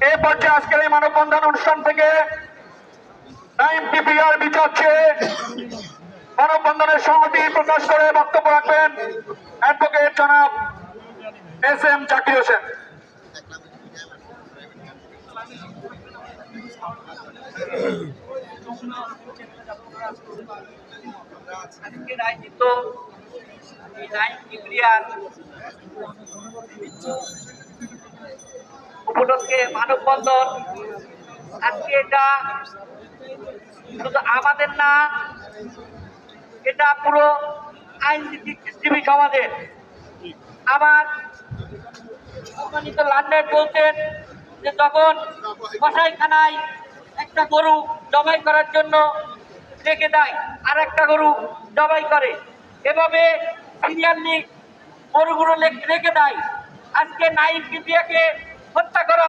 এই পর্যায়ে আজকের এই মানববন্ধন অনুষ্ঠান থেকে নাইম পিপিআর বিচার চেয়ে মানববন্ধনের সংহতি প্রকাশ করে বক্তব্য রাখবেন অ্যাডভোকেট জনাব SM জাকির হোসেন। আজকের আয়োজিত এই নাইম পিপিআর উপলক্ষে মানববন্ধন, আজকে এটা শুধু আমাদের না, এটা পুরো আইনজীবী সমাজের। আমার সম্মানিত লান্ডের বলছেন যে যখন কসাইখানায় একটা গরু জবাই করার জন্য রেখে দেয় আর একটা গরু জবাই করে, এভাবে সিরিয়ালি গরুগুলো রেখে দেয়। আজকে নাইম পিপিআরকে হত্যা করা